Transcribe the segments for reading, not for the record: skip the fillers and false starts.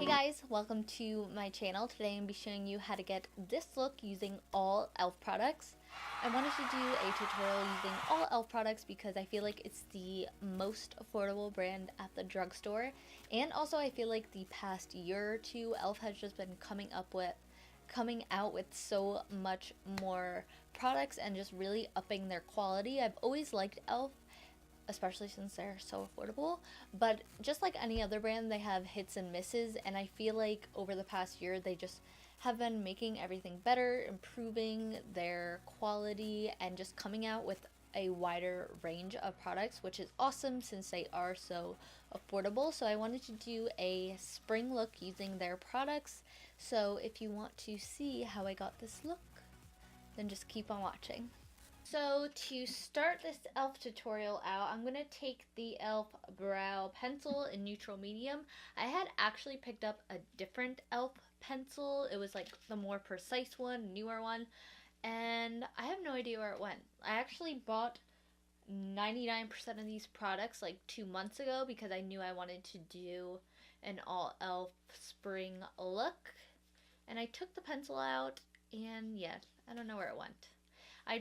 Hey guys, welcome to my channel. Today I'm going to be showing you how to get this look using all E.L.F products. I wanted to do a tutorial using all E.L.F products because I feel like it's the most affordable brand at the drugstore, and also I feel like the past year or two E.L.F has just been coming out with so much more products and just really upping their quality. I've always liked E.L.F, especially since they're so affordable, but just like any other brand, they have hits and misses, and I feel like over the past year they just have been making everything better, improving their quality, and just coming out with a wider range of products, which is awesome since they are so affordable. So I wanted to do a spring look using their products. So if you want to see how I got this look, then just keep on watching. So to start this E.L.F tutorial out, I'm going to take the E.L.F brow pencil in neutral medium. I had actually picked up a different E.L.F pencil. It was like the more precise one, newer one, and I have no idea where it went. I actually bought 99% of these products like 2 months ago because I knew I wanted to do an all E.L.F spring look, and I took the pencil out, and yeah, I don't know where it went. I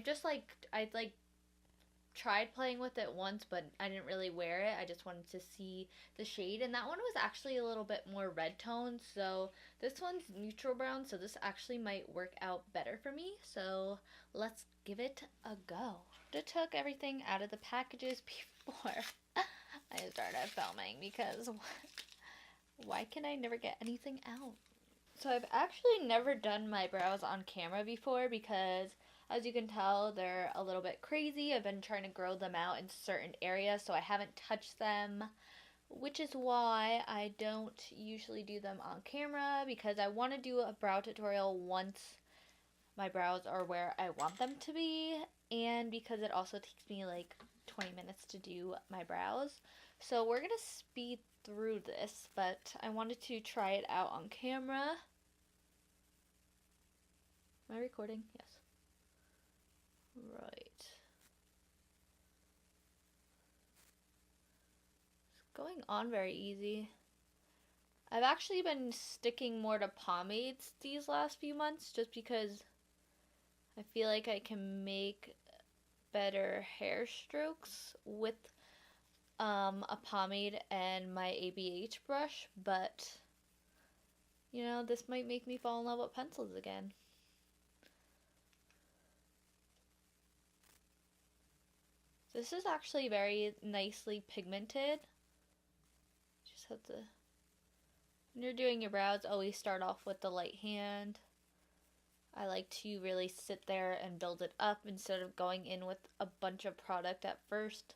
tried playing with it once, but I didn't really wear it. I just wanted to see the shade, and that one was actually a little bit more red toned, so this one's neutral brown, so this actually might work out better for me. So let's give it a go. I took everything out of the packages before I started filming because why can I never get anything out? So I've actually never done my brows on camera before because, as you can tell, they're a little bit crazy. I've been trying to grow them out in certain areas, so I haven't touched them, which is why I don't usually do them on camera, because I want to do a brow tutorial once my brows are where I want them to be, and because it also takes me like 20 minutes to do my brows. So we're going to speed through this, but I wanted to try it out on camera. Am I recording? Yes. Right. It's going on very easy. I've actually been sticking more to pomades these last few months just because I feel like I can make better hair strokes with a pomade and my ABH brush, but you know, this might make me fall in love with pencils again. This is actually very nicely pigmented. Just have to, when you're doing your brows, always start off with the light hand. I like to really sit there and build it up instead of going in with a bunch of product at first.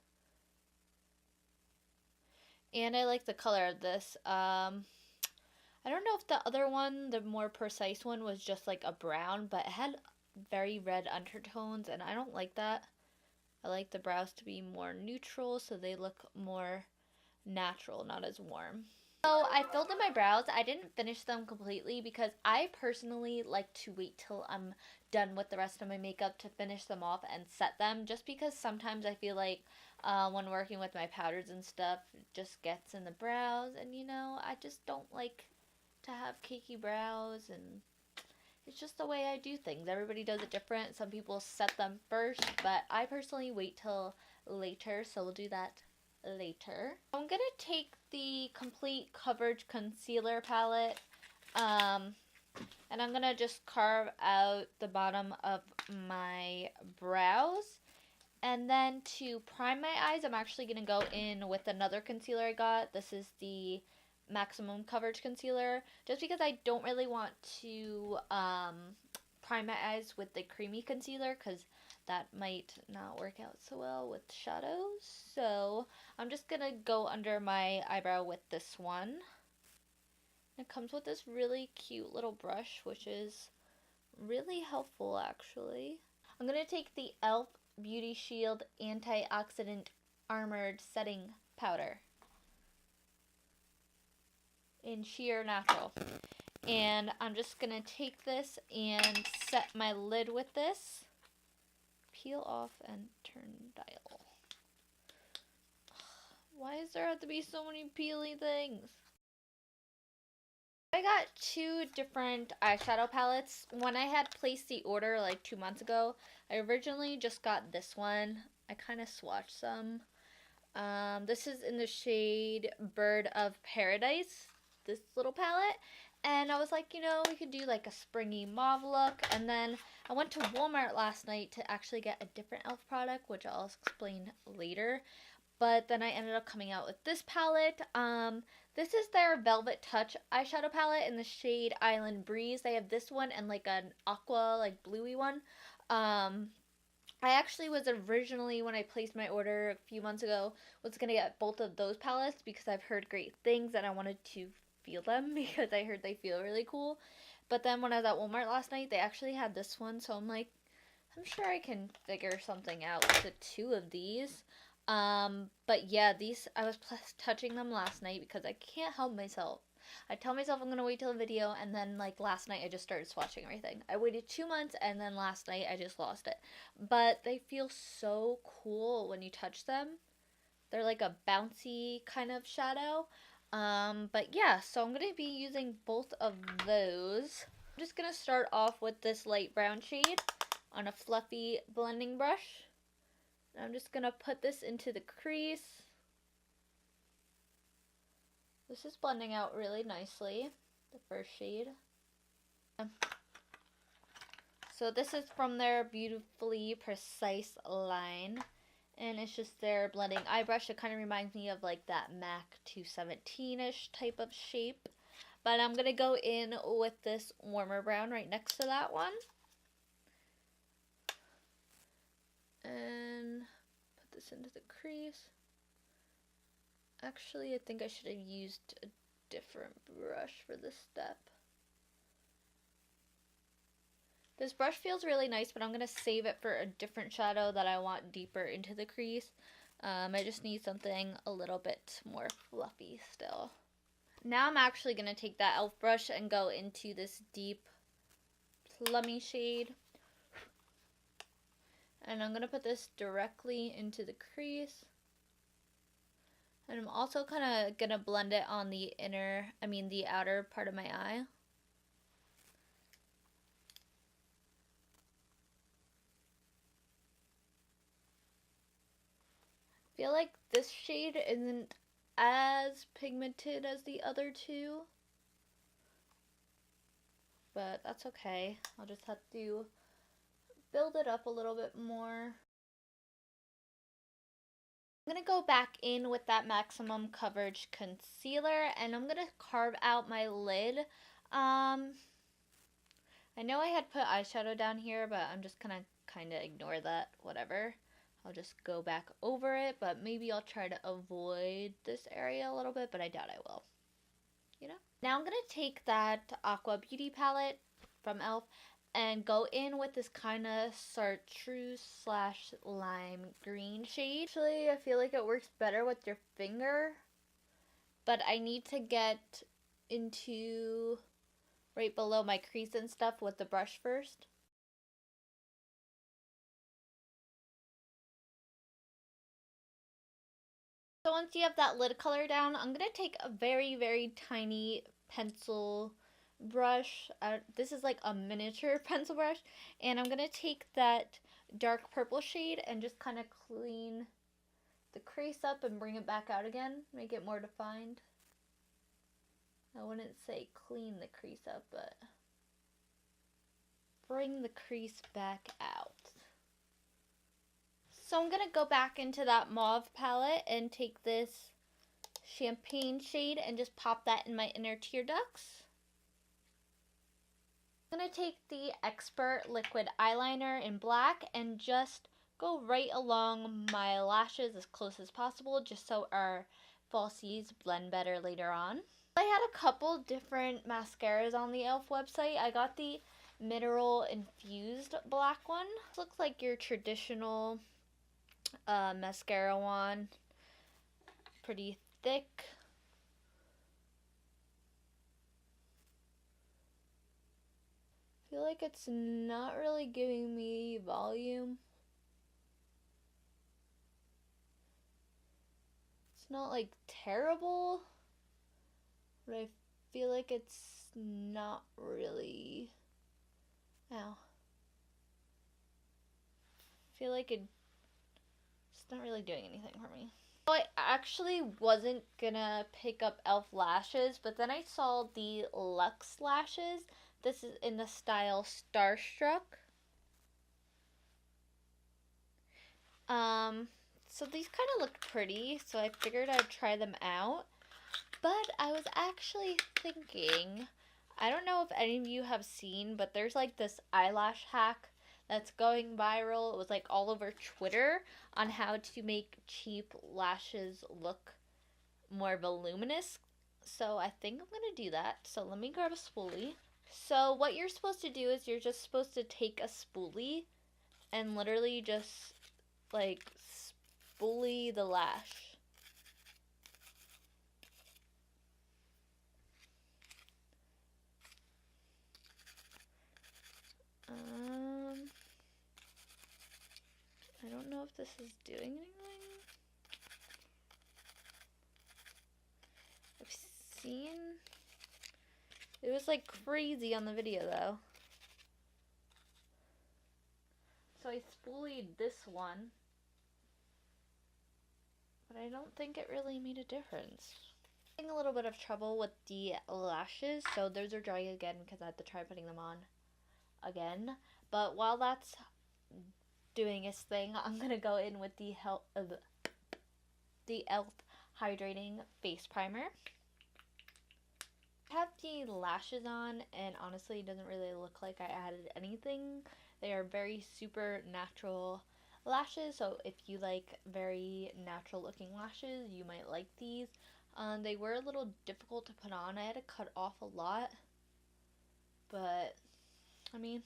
And I like the color of this. I don't know if the other one, the more precise one, was just like a brown, but it had very red undertones, and I don't like that. I like the brows to be more neutral so they look more natural, not as warm. So I filled in my brows. I didn't finish them completely because I personally like to wait till I'm done with the rest of my makeup to finish them off and set them, just because sometimes I feel like when working with my powders and stuff, it just gets in the brows, and you know, I just don't like to have cakey brows, and it's just the way I do things. Everybody does it different. Some people set them first, but I personally wait till later, so we'll do that later. I'm gonna take the Complete Coverage Concealer palette, and I'm gonna just carve out the bottom of my brows. And then to prime my eyes, I'm actually gonna go in with another concealer I got. This is the Maximum Coverage Concealer, just because I don't really want to prime my eyes with the creamy concealer, because that might not work out so well with shadows. So I'm just gonna go under my eyebrow with this one. It comes with this really cute little brush, which is really helpful actually. I'm gonna take the E.L.F Beauty Shield Antioxidant Armored Setting Powder in Sheer Natural, and I'm just gonna take this and set my lid with this. Peel off and turn dial. Why does there have to be so many peely things? I got two different eyeshadow palettes. When I had placed the order like 2 months ago, I originally just got this one. I kind of swatched some. This is in the shade Bird of Paradise, this little palette. And I was like, you know, we could do like a springy mauve look. And then I went to Walmart last night to actually get a different e.l.f. product, which I'll explain later. But then I ended up coming out with this palette. This is their Velvet Touch eyeshadow palette in the shade Island Breeze. They have this one and like an aqua, like bluey one. I actually was originally, when I placed my order a few months ago, was going to get both of those palettes because I've heard great things and I wanted to feel them because I heard they feel really cool. But then when I was at Walmart last night, they actually had this one, so I'm like, I'm sure I can figure something out with the two of these. But yeah, these, I was touching them last night because I can't help myself. I tell myself I'm going to wait till the video, and then like last night I just started swatching everything. I waited 2 months, and then last night I just lost it. But they feel so cool when you touch them. They're like a bouncy kind of shadow. But yeah, so I'm going to be using both of those. I'm just going to start off with this light brown shade on a fluffy blending brush. I'm just going to put this into the crease. This is blending out really nicely, the first shade. So this is from their Beautifully Precise line. And it's just their blending eye brush. It kind of reminds me of like that MAC 217-ish type of shape. But I'm going to go in with this warmer brown right next to that one. And put this into the crease. Actually, I think I should have used a different brush for this step. This brush feels really nice, but I'm going to save it for a different shadow that I want deeper into the crease. I just need something a little bit more fluffy still. Now I'm actually going to take that e.l.f. brush and go into this deep plummy shade. And I'm going to put this directly into the crease. And I'm also kind of going to blend it on the the outer part of my eye. I feel like this shade isn't as pigmented as the other two. But that's okay. I'll just have to build it up a little bit more. I'm going to go back in with that maximum coverage concealer, and I'm going to carve out my lid. I know I had put eyeshadow down here, but I'm just going to kind of ignore that, whatever. I'll just go back over it, but maybe I'll try to avoid this area a little bit, but I doubt I will. You know? Now I'm going to take that Aqua Beauty palette from e.l.f. and go in with this kind of chartreuse / lime green shade. Actually, I feel like it works better with your finger, but I need to get into right below my crease and stuff with the brush first. So once you have that lid color down, I'm going to take a very, very tiny pencil brush. This is like a miniature pencil brush, and I'm gonna take that dark purple shade and just kind of clean the crease up and bring it back out again, make it more defined. I wouldn't say clean the crease up, but bring the crease back out. So I'm gonna go back into that mauve palette and take this champagne shade and just pop that in my inner tear ducts. I'm going to take the Expert liquid eyeliner in black and just go right along my lashes as close as possible, just so our falsies blend better later on. I had a couple different mascaras on the e.l.f. website. I got the Mineral Infused black one. This looks like your traditional mascara wand. Pretty thick. I feel like it's not really giving me volume. It's not like terrible, but I feel like it's not really, ow. I feel like it's not really doing anything for me. So I actually wasn't gonna pick up E.L.F. lashes, but then I saw the Luxe lashes. This is in the style Starstruck. So these kind of looked pretty, so I figured I'd try them out. But I was actually thinking, I don't know if any of you have seen, but there's like this eyelash hack that's going viral. It was like all over Twitter on how to make cheap lashes look more voluminous. So I think I'm gonna do that. So let me grab a spoolie. So what you're supposed to do is you're just supposed to take a spoolie and literally just like spoolie the lash. I don't know if this is doing anything. I've seen it was like crazy on the video though. So I spoolied this one, but I don't think it really made a difference. I'm having a little bit of trouble with the lashes, so those are drying again because I had to try putting them on again. But while that's doing its thing, I'm gonna go in with the E.L.F. Hydrating Face Primer. I have the lashes on, and honestly it doesn't really look like I added anything. They are very super natural lashes, so if you like very natural looking lashes, you might like these. They were a little difficult to put on. I had to cut off a lot, but I mean,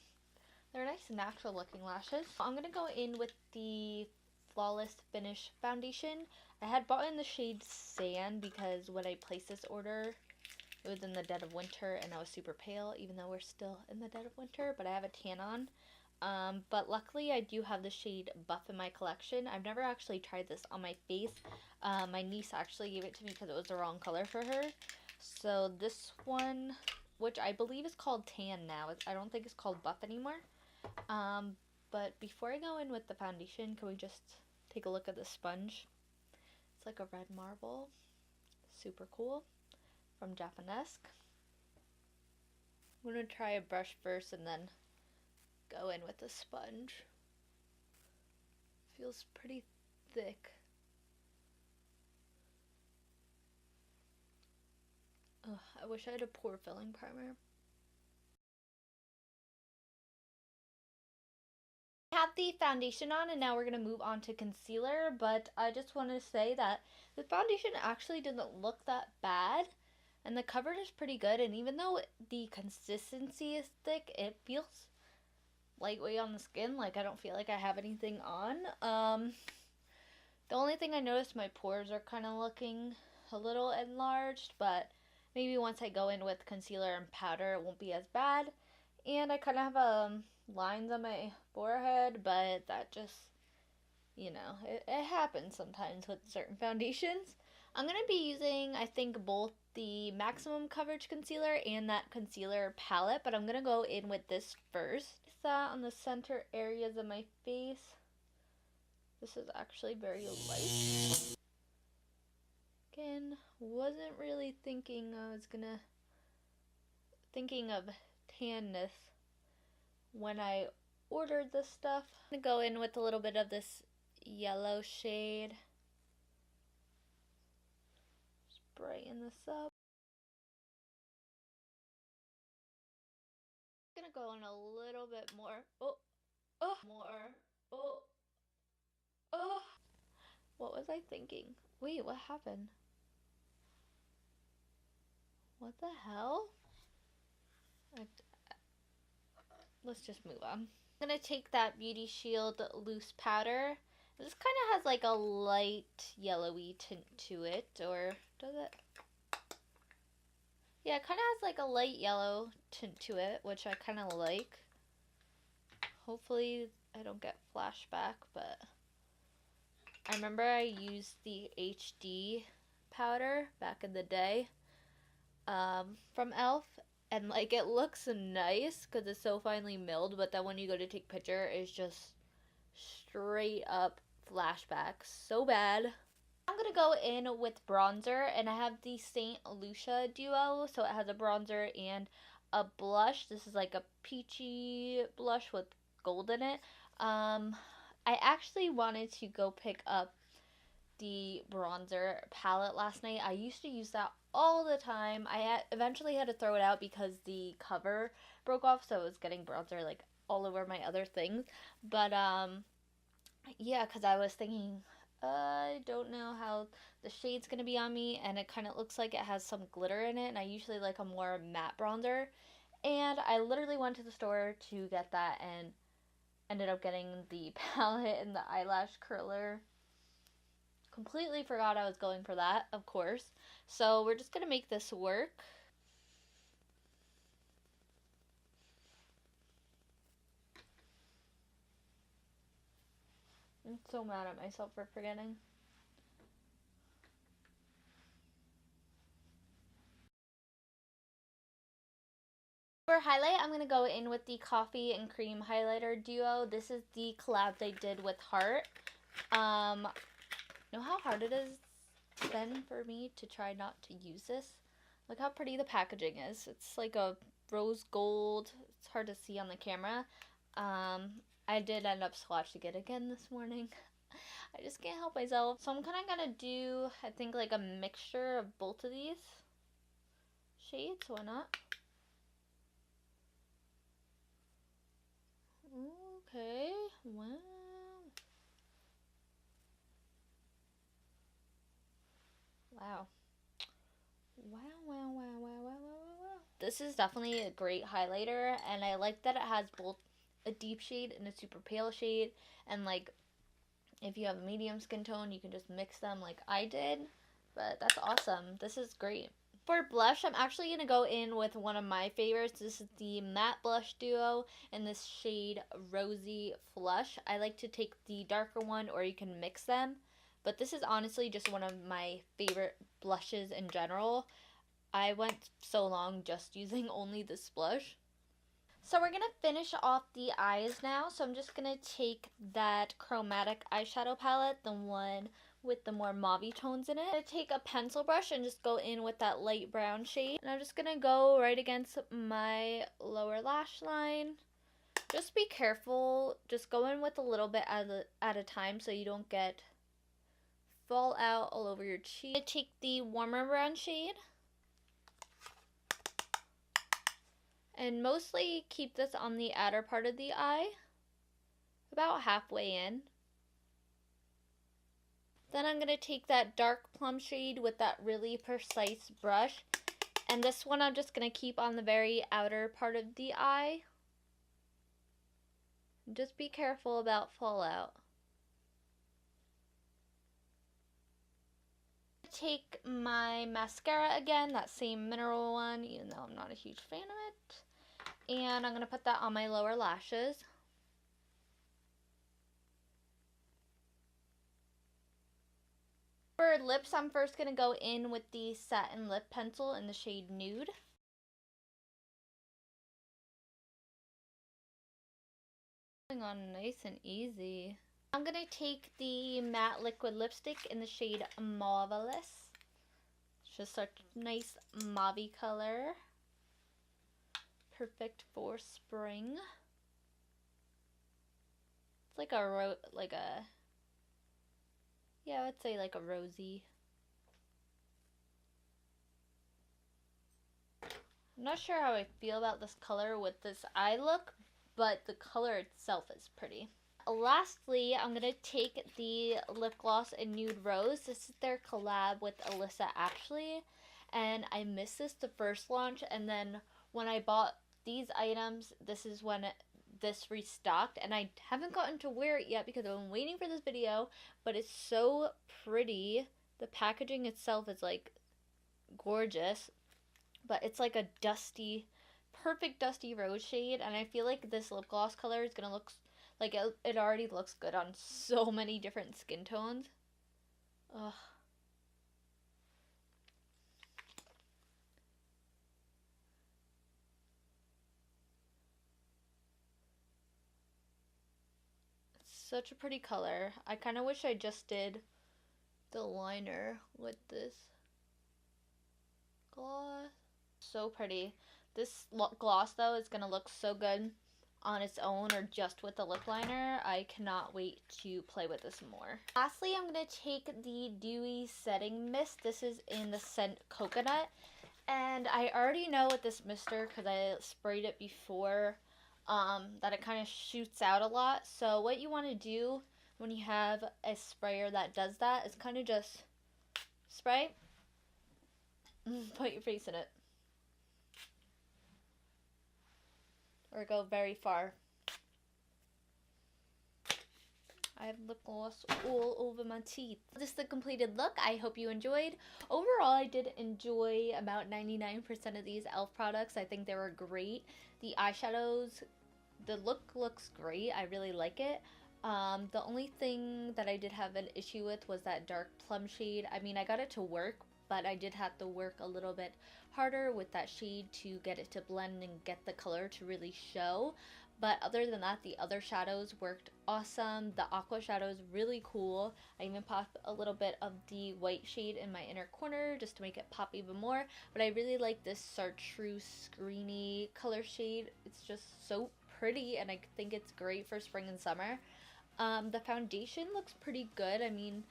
they're nice natural looking lashes. I'm going to go in with the Flawless Finish foundation. I had bought in the shade Sand because when I placed this order, it was in the dead of winter and I was super pale, even though we're still in the dead of winter, but I have a tan on. But luckily I do have the shade Buff in my collection. I've never actually tried this on my face. My niece actually gave it to me because it was the wrong color for her. So this one, which I believe is called Tan now. I don't think it's called Buff anymore. But before I go in with the foundation, can we just take a look at the sponge? It's like a red marble. Super cool. From Japanesque. I'm going to try a brush first and then go in with the sponge. Feels pretty thick. Ugh, I wish I had a pore filling primer. I have the foundation on and now we're going to move on to concealer, but I just want to say that the foundation actually doesn't look that bad and the coverage is pretty good, and even though the consistency is thick, it feels lightweight on the skin. Like I don't feel like I have anything on. The only thing I noticed, my pores are kind of looking a little enlarged, but maybe once I go in with concealer and powder it won't be as bad. And I kind of have lines on my forehead, but that just, you know, it happens sometimes with certain foundations. I'm going to be using, I think, both the maximum coverage concealer and that concealer palette, but I'm going to go in with this first. That on the center areas of my face. This is actually very light. Again, wasn't really thinking I was thinking of tanness when I ordered this stuff. I'm gonna go in with a little bit of this yellow shade. Just brighten this up. I'm gonna go in a little bit more. More. What was I thinking? Wait, what happened? What the hell? Let's just move on. I'm gonna take that Beauty Shield loose powder. This kind of has like a light yellowy tint to it, or does it? Yeah, it kind of has like a light yellow tint to it, which I kind of like. Hopefully I don't get flashback, but I remember I used the HD powder back in the day. from E.L.F. And like it looks nice because it's so finely milled, but then when you go to take picture, it's just straight up flashback. So bad. I'm gonna go in with bronzer, and I have the Saint Lucia duo, so it has a bronzer and a blush. This is like a peachy blush with gold in it. I actually wanted to go pick up the bronzer palette last night. I used to use that all the time. Eventually had to throw it out because the cover broke off, so it was getting bronzer like all over my other things. But yeah, because I was thinking, I don't know how the shade's gonna be on me, and it kind of looks like it has some glitter in it, and I usually like a more matte bronzer. And I literally went to the store to get that and ended up getting the palette and the eyelash curler. Completely forgot I was going for that, of course. So we're just gonna make this work. I'm so mad at myself for forgetting. For highlight, I'm going to go in with the Coffee and Cream Highlighter Duo. This is the collab they did with Heart. Know how hard it has been for me to try not to use this? Look how pretty the packaging is. It's like a rose gold. It's hard to see on the camera. I did end up swatching it again this morning. I just can't help myself. So I'm kind of going to do, I think, like a mixture of both of these shades. Why not? Okay, wow. Wow. Wow, wow, wow, wow, wow, wow, wow. This is definitely a great highlighter, and I like that it has both a deep shade and a super pale shade, and like if you have a medium skin tone, you can just mix them like I did, but that's awesome. This is great. For blush, I'm actually going to go in with one of my favorites. This is the Matte Blush Duo in this shade Rosy Flush. I like to take the darker one, or you can mix them. But this is honestly just one of my favorite blushes in general. I went so long just using only this blush. So we're going to finish off the eyes now. So I'm just going to take that Chromatic eyeshadow palette, the one with the more mauve tones in it. I'm going to take a pencil brush and just go in with that light brown shade. And I'm just going to go right against my lower lash line. Just be careful. Just go in with a little bit at a time so you don't get fallout all over your cheek. I'm going to take the warmer brown shade. And mostly keep this on the outer part of the eye, about halfway in. Then I'm going to take that dark plum shade with that really precise brush. And this one I'm just going to keep on the very outer part of the eye. Just be careful about fallout. Take my mascara again, that same mineral one, even though I'm not a huge fan of it. And I'm going to put that on my lower lashes. For lips, I'm first going to go in with the Satin lip pencil in the shade Nude. Going on nice and easy. I'm going to take the matte liquid lipstick in the shade Mauvelous. It's just such a nice mauve color. Perfect for spring. It's like yeah, I would say like a rosy. I'm not sure how I feel about this color with this eye look, but the color itself is pretty. Lastly, I'm going to take the lip gloss in Nude Rose. This is their collab with Alissa actually, and I missed this the first launch, and then when I bought these items, this is when this restocked, and I haven't gotten to wear it yet because I've been waiting for this video, but it's so pretty. The packaging itself is like gorgeous, but it's like a dusty, perfect dusty rose shade, and I feel like this lip gloss color is gonna look like it already looks good on so many different skin tones. Ugh. Such a pretty color. I kind of wish I just did the liner with this gloss. So pretty. This gloss though is going to look so good on its own or just with the lip liner. I cannot wait to play with this more. Lastly, I'm going to take the Dewy Setting Mist. This is in the scent Coconut. And I already know with this mister, because I sprayed it before, that it kind of shoots out a lot. So what you want to do when you have a sprayer that does that is kind of just spray, put your face in it, or go very far. I have lip gloss all over my teeth. This is the completed look. I hope you enjoyed. Overall, I did enjoy about 99% of these E.L.F. products. I think they were great. The eyeshadows, the look looks great. I really like it. The only thing that I did have an issue with was that dark plum shade. I mean, I got it to work, but I did have to work a little bit harder with that shade to get it to blend and get the color to really show. But other than that, the other shadows worked awesome. The aqua shadow is really cool. I even popped a little bit of the white shade in my inner corner just to make it pop even more. But I really like this chartreuse screeny color shade. It's just so pretty, and I think it's great for spring and summer. The foundation looks pretty good. I mean,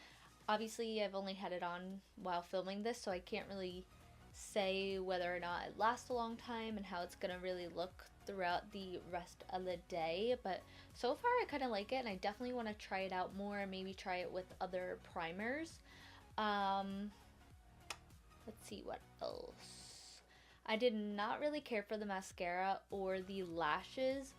obviously I've only had it on while filming this, so I can't really say whether or not it lasts a long time and how it's gonna really look throughout the rest of the day, but so far I kind of like it, and I definitely want to try it out more, maybe try it with other primers. Let's see what else. I did not really care for the mascara or the lashes.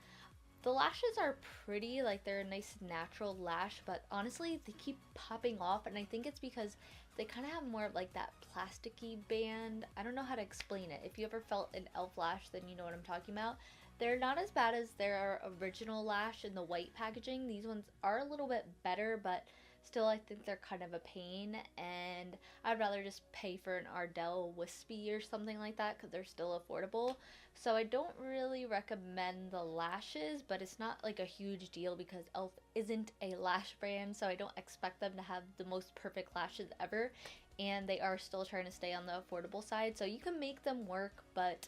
The lashes are pretty, like they're a nice natural lash, but honestly they keep popping off, and I think it's because they kind of have more of like that plasticky band. I don't know how to explain it. If you ever felt an E.L.F. lash, then you know what I'm talking about. They're not as bad as their original lash in the white packaging. These ones are a little bit better, but still I think they're kind of a pain, and I'd rather just pay for an Ardell Wispy or something like that because they're still affordable. So I don't really recommend the lashes, but it's not like a huge deal because E.L.F. isn't a lash brand, so I don't expect them to have the most perfect lashes ever, and they are still trying to stay on the affordable side, so you can make them work, but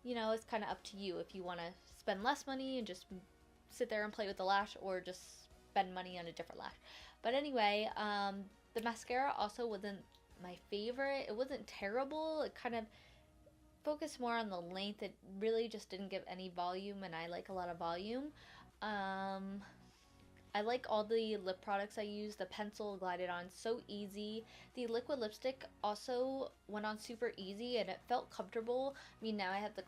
you know, it's kind of up to you if you want to spend less money and just sit there and play with the lash, or just spend money on a different lash. But anyway, the mascara also wasn't my favorite. It wasn't terrible. It kind of focused more on the length. It really just didn't give any volume, and I like a lot of volume. I like all the lip products I use. The pencil glided on so easy. The liquid lipstick also went on super easy, and it felt comfortable. I mean, now I have the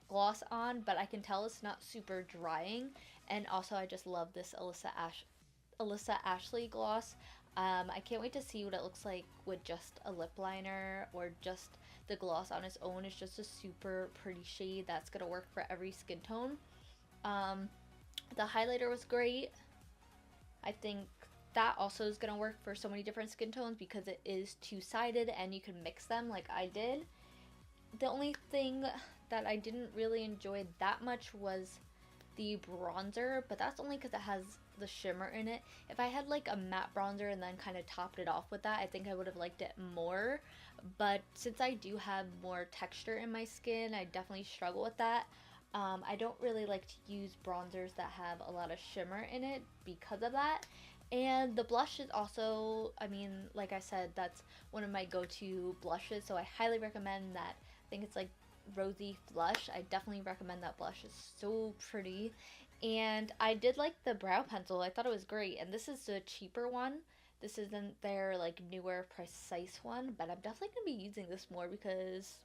gloss on, but I can tell it's not super drying. And also, I just love this Alissa Ashley gloss. I can't wait to see what it looks like with just a lip liner or just the gloss on its own. It's just a super pretty shade that's going to work for every skin tone. The highlighter was great. I think that also is going to work for so many different skin tones because it is two-sided and you can mix them like I did. The only thing that I didn't really enjoy that much was the bronzer, but that's only because it has the shimmer in it. If I had like a matte bronzer and then kind of topped it off with that, I think I would have liked it more. But since I do have more texture in my skin, I definitely struggle with that. I don't really like to use bronzers that have a lot of shimmer in it because of that. And the blush is also, I mean, like I said, that's one of my go-to blushes, so I highly recommend that. I think it's like Rosy Flush. I definitely recommend that blush. It's so pretty. And I did like the brow pencil. I thought it was great. And this is the cheaper one. This isn't their like newer precise one, but I'm definitely going to be using this more because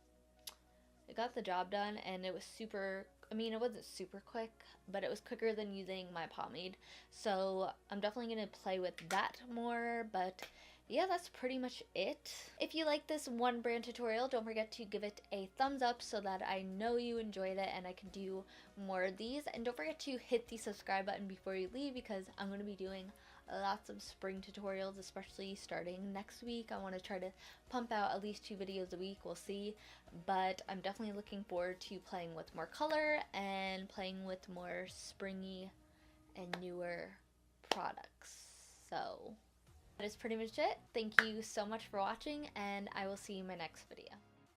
it got the job done, and it was super, I mean, it wasn't super quick, but it was quicker than using my pomade. So I'm definitely going to play with that more, but yeah, that's pretty much it. If you like this one brand tutorial, don't forget to give it a thumbs up so that I know you enjoyed it and I can do more of these. And don't forget to hit the subscribe button before you leave because I'm going to be doing lots of spring tutorials, especially starting next week. I want to try to pump out at least 2 videos a week. We'll see, but I'm definitely looking forward to playing with more color and playing with more springy and newer products. So that is pretty much it. Thank you so much for watching, and I will see you in my next video.